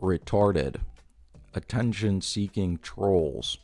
retarded, attention-seeking trolls,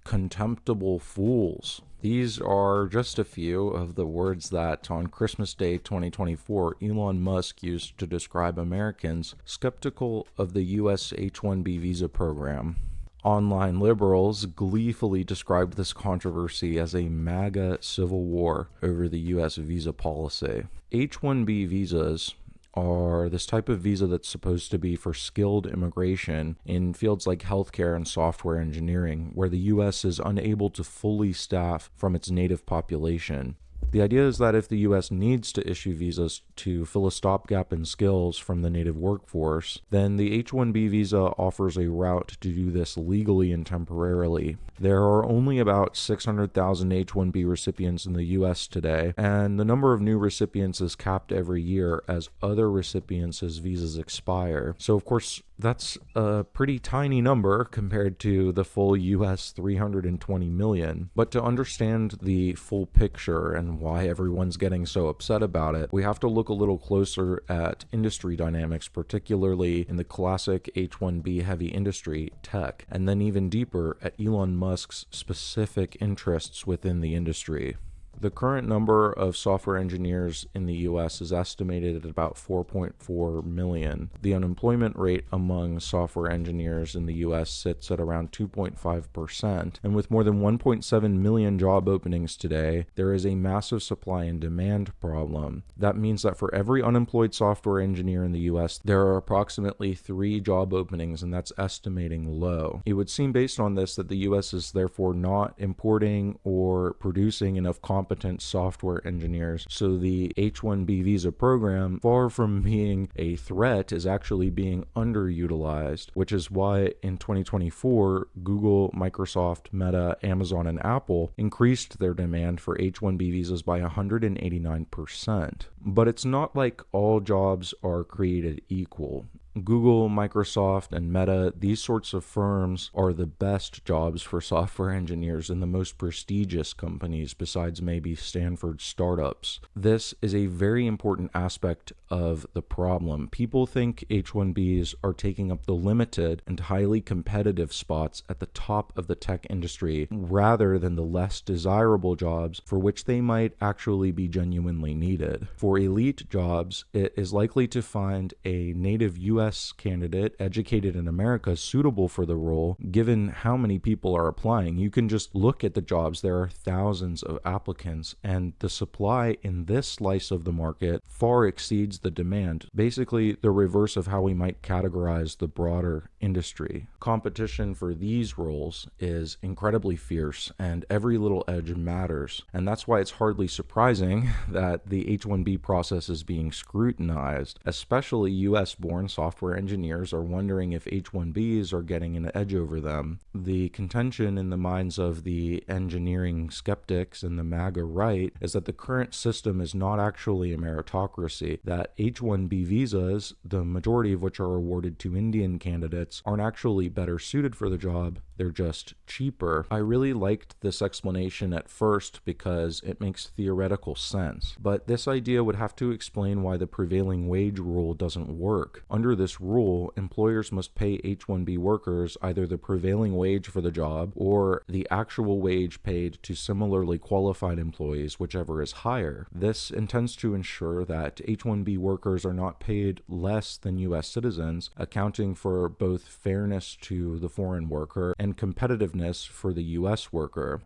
contemptible fools. These are just a few of the words that on Christmas Day 2024, Elon Musk used to describe Americans skeptical of the US H1B visa program. Online liberals gleefully described this controversy as a MAGA civil war over the US visa policy. H1B visas are this type of visa that's supposed to be for skilled immigration in fields like healthcare and software engineering, where the US is unable to fully staff from its native population. The idea is that if the US needs to issue visas to fill a stopgap in skills from the native workforce, then the H-1B visa offers a route to do this legally and temporarily. There are only about 600,000 H-1B recipients in the US today, and the number of new recipients is capped every year as other recipients' visas expire. So of course, that's a pretty tiny number compared to the full US 320 million. But to understand the full picture and why everyone's getting so upset about it, we have to look a little closer at industry dynamics, particularly in the classic H-1B heavy industry, tech, and then even deeper at Elon Musk's specific interests within the industry. The current number of software engineers in the US is estimated at about 4.4 million. The unemployment rate among software engineers in the US sits at around 2.5%, and with more than 1.7 million job openings today, there is a massive supply and demand problem. That means that for every unemployed software engineer in the US, there are approximately 3 job openings, and that's estimating low. It would seem based on this that the US is therefore not importing or producing enough competent software engineers, so the H-1B visa program, far from being a threat, is actually being underutilized, which is why in 2024, Google, Microsoft, Meta, Amazon, and Apple increased their demand for H-1B visas by 189%. But it's not like all jobs are created equal. Google, Microsoft, and Meta, these sorts of firms are the best jobs for software engineers in the most prestigious companies besides maybe Stanford startups. This is a very important aspect of the problem. People think H-1Bs are taking up the limited and highly competitive spots at the top of the tech industry rather than the less desirable jobs for which they might actually be genuinely needed. For elite jobs, it is likely to find a native US candidate educated in America suitable for the role, given how many people are applying. You can just look at the jobs. There are thousands of applicants, and the supply in this slice of the market far exceeds the demand. Basically, the reverse of how we might categorize the broader industry. Competition for these roles is incredibly fierce, and every little edge matters. And that's why it's hardly surprising that the H-1B process is being scrutinized, especially US-born software engineers are wondering if H-1Bs are getting an edge over them. The contention in the minds of the engineering skeptics and the MAGA right is that the current system is not actually a meritocracy, that H-1B visas, the majority of which are awarded to Indian candidates, aren't actually better suited for the job, they're just cheaper. I really liked this explanation at first because it makes theoretical sense, but this idea would have to explain why the prevailing wage rule doesn't work. Under this rule, employers must pay H-1B workers either the prevailing wage for the job or the actual wage paid to similarly qualified employees, whichever is higher. This intends to ensure that H-1B workers are not paid less than US citizens, accounting for both fairness to the foreign worker and competitiveness for the US worker.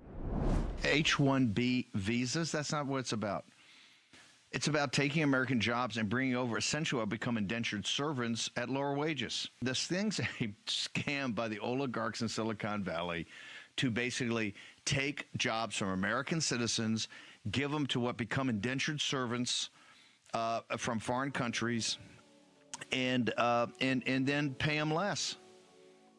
H-1B visas, that's not what it's about. It's about taking American jobs and bringing over essentially what become indentured servants at lower wages. This thing's a scam by the oligarchs in Silicon Valley to basically take jobs from American citizens, give them to what become indentured servants from foreign countries, and then pay them less.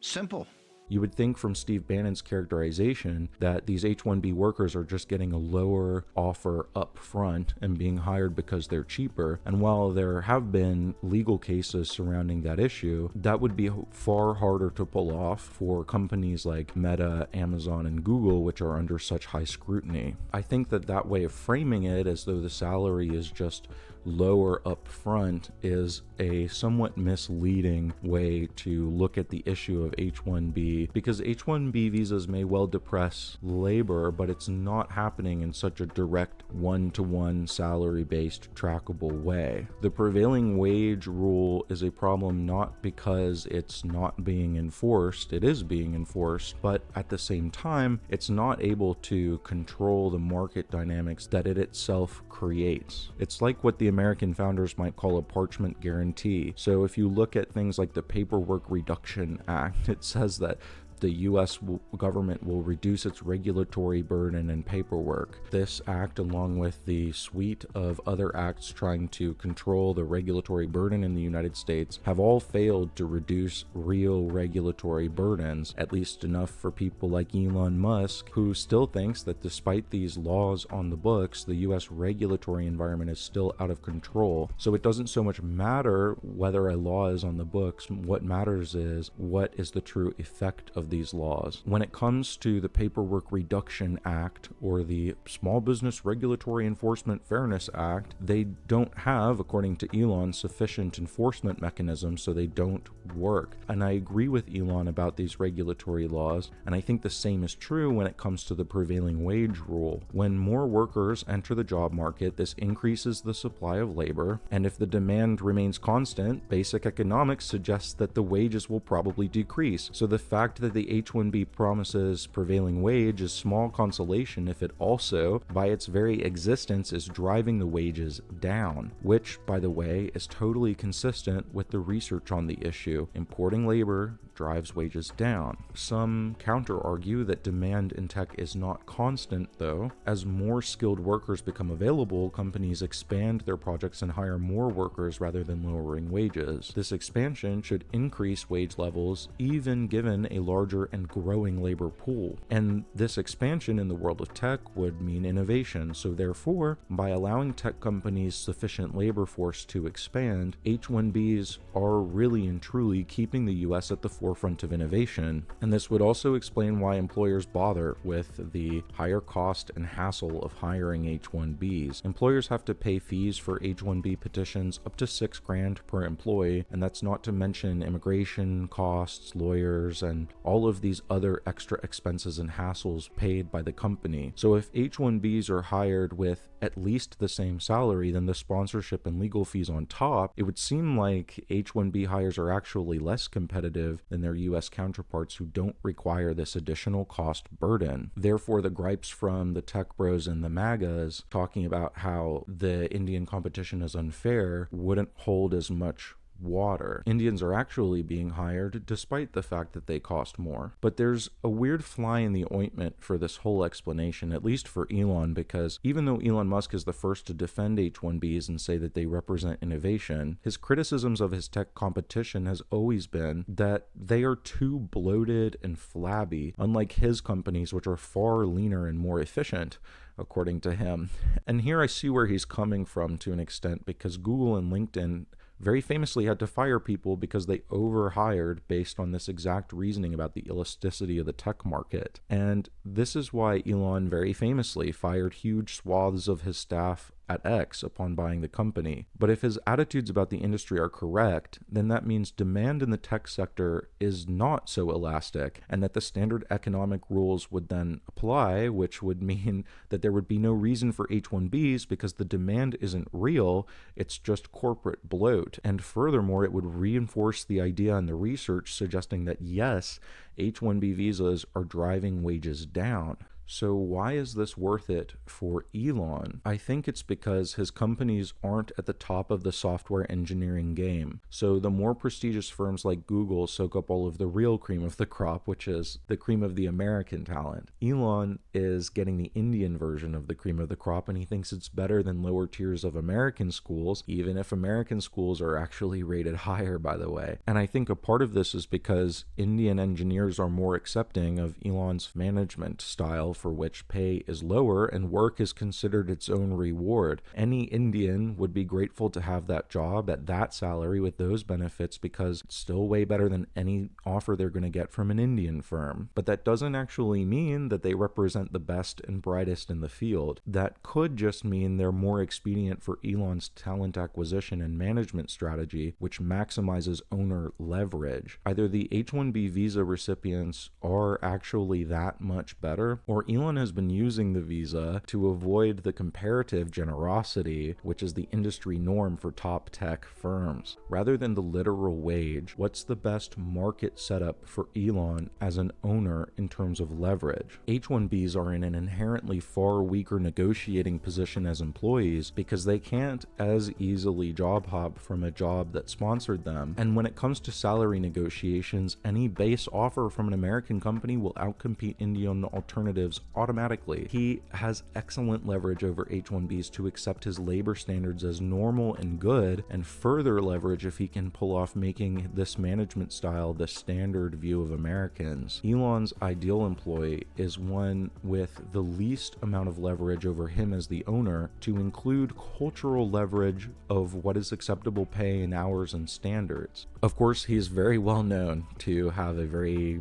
Simple. You would think from Steve Bannon's characterization that these H-1B workers are just getting a lower offer up front and being hired because they're cheaper. And while there have been legal cases surrounding that issue, that would be far harder to pull off for companies like Meta, Amazon, and Google, which are under such high scrutiny. I think that way of framing it as though the salary is just lower up front is a somewhat misleading way to look at the issue of H1B, because H1B visas may well depress labor, but it's not happening in such a direct one-to-one salary-based trackable way. The prevailing wage rule is a problem not because it's not being enforced, it is being enforced, but at the same time, it's not able to control the market dynamics that it itself creates. It's like what the American founders might call a parchment guarantee. So if you look at things like the Paperwork Reduction Act, it says that the U.S. government will reduce its regulatory burden and paperwork. This act, along with the suite of other acts trying to control the regulatory burden in the United States, have all failed to reduce real regulatory burdens, at least enough for people like Elon Musk, who still thinks that despite these laws on the books, the U.S. regulatory environment is still out of control. So it doesn't so much matter whether a law is on the books. What matters is what is the true effect of these laws. When it comes to the Paperwork Reduction Act or the Small Business Regulatory Enforcement Fairness Act, they don't have, according to Elon, sufficient enforcement mechanisms, so they don't work. And I agree with Elon about these regulatory laws, and I think the same is true when it comes to the prevailing wage rule. When more workers enter the job market, this increases the supply of labor, and if the demand remains constant, basic economics suggests that the wages will probably decrease. So the fact that the H1B promises prevailing wage is small consolation if it also, by its very existence, is driving the wages down, which, by the way, is totally consistent with the research on the issue. Importing labor drives wages down. Some counter-argue that demand in tech is not constant, though. As more skilled workers become available, companies expand their projects and hire more workers rather than lowering wages. This expansion should increase wage levels, even given a larger and growing labor pool. And this expansion in the world of tech would mean innovation. So therefore, by allowing tech companies sufficient labor force to expand, H1Bs are really and truly keeping the US at the forefront of innovation. And this would also explain why employers bother with the higher cost and hassle of hiring H1Bs. Employers have to pay fees for H1B petitions up to $6,000 per employee, and that's not to mention immigration costs, lawyers, and all of these other extra expenses and hassles paid by the company. So if H1Bs are hired with at least the same salary, then the sponsorship and legal fees on top, it would seem like H1B hires are actually less competitive than their US counterparts who don't require this additional cost burden. Therefore, the gripes from the tech bros and the MAGAs talking about how the Indian competition is unfair wouldn't hold as much water. Indians are actually being hired despite the fact that they cost more. But there's a weird fly in the ointment for this whole explanation, at least for Elon, because even though Elon Musk is the first to defend H1Bs and say that they represent innovation, his criticisms of his tech competition has always been that they are too bloated and flabby, unlike his companies, which are far leaner and more efficient, according to him. And here I see where he's coming from to an extent, because Google and LinkedIn very famously had to fire people because they overhired based on this exact reasoning about the elasticity of the tech market. And this is why Elon very famously fired huge swaths of his staff at X upon buying the company. But if his attitudes about the industry are correct, then that means demand in the tech sector is not so elastic, and that the standard economic rules would then apply, which would mean that there would be no reason for H1Bs because the demand isn't real, it's just corporate bloat. And furthermore, it would reinforce the idea in the research suggesting that yes, H1B visas are driving wages down. So why is this worth it for Elon? I think it's because his companies aren't at the top of the software engineering game. So the more prestigious firms like Google soak up all of the real cream of the crop, which is the cream of the American talent. Elon is getting the Indian version of the cream of the crop, and he thinks it's better than lower tiers of American schools, even if American schools are actually rated higher, by the way. And I think a part of this is because Indian engineers are more accepting of Elon's management style for which pay is lower and work is considered its own reward. Any Indian would be grateful to have that job at that salary with those benefits because it's still way better than any offer they're going to get from an Indian firm. But that doesn't actually mean that they represent the best and brightest in the field. That could just mean they're more expedient for Elon's talent acquisition and management strategy, which maximizes owner leverage. Either the H1B visa recipients are actually that much better, or Elon has been using the visa to avoid the comparative generosity, which is the industry norm for top tech firms. Rather than the literal wage, what's the best market setup for Elon as an owner in terms of leverage? H1Bs are in an inherently far weaker negotiating position as employees because they can't as easily job hop from a job that sponsored them. And when it comes to salary negotiations, any base offer from an American company will outcompete Indian alternatives automatically. He has excellent leverage over H1Bs to accept his labor standards as normal and good, and further leverage if he can pull off making this management style the standard view of Americans. Elon's ideal employee is one with the least amount of leverage over him as the owner, to include cultural leverage of what is acceptable pay and hours and standards. Of course, he's very well known to have a very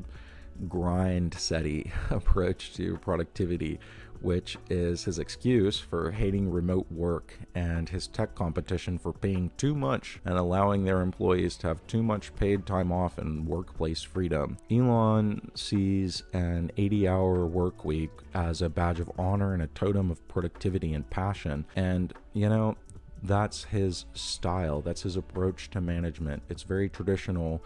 grind-setty approach to productivity, which is his excuse for hating remote work and his tech competition for paying too much and allowing their employees to have too much paid time off and workplace freedom. Elon sees an 80-hour work week as a badge of honor and a totem of productivity and passion. And, that's his style. That's his approach to management. It's very traditional,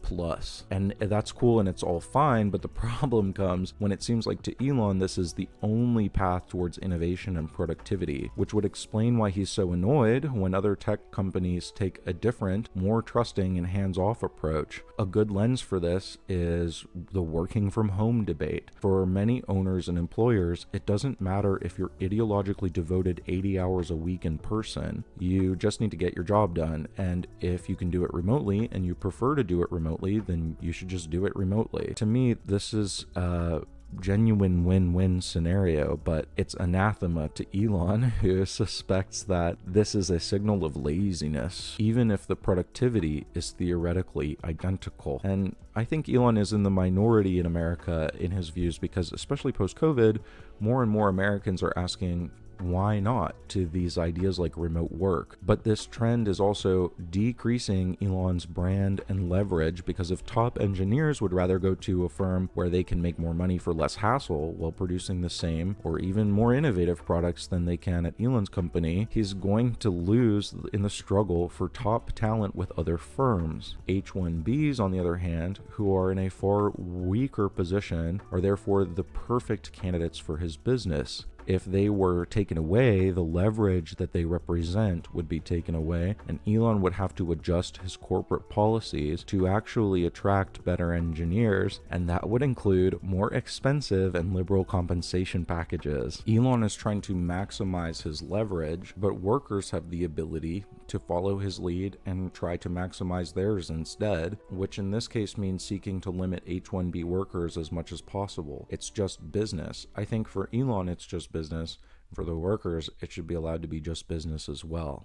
plus, and that's cool and it's all fine, but the problem comes when it seems like to Elon this is the only path towards innovation and productivity, which would explain why he's so annoyed when other tech companies take a different, more trusting and hands-off approach. A good lens for this is the working from home debate. For many owners and employers, it doesn't matter if you're ideologically devoted 80 hours a week in person. You just need to get your job done, and if you can do it remotely and you prefer to do it remotely, then you should just do it remotely. To me, this is a genuine win-win scenario, but it's anathema to Elon, who suspects that this is a signal of laziness, even if the productivity is theoretically identical. And I think Elon is in the minority in America in his views because, especially post-COVID, more and more Americans are asking why not to these ideas like remote work. But this trend is also decreasing Elon's brand and leverage, because if top engineers would rather go to a firm where they can make more money for less hassle while producing the same or even more innovative products than they can at Elon's company, he's going to lose in the struggle for top talent with other firms. H1Bs, on the other hand, who are in a far weaker position, are therefore the perfect candidates for his business. If they were taken away, the leverage that they represent would be taken away, and Elon would have to adjust his corporate policies to actually attract better engineers, and that would include more expensive and liberal compensation packages. Elon is trying to maximize his leverage, but workers have the ability to follow his lead and try to maximize theirs instead, which in this case means seeking to limit H1B workers as much as possible. It's just business. I think for Elon, it's just business. For the workers, it should be allowed to be just business as well.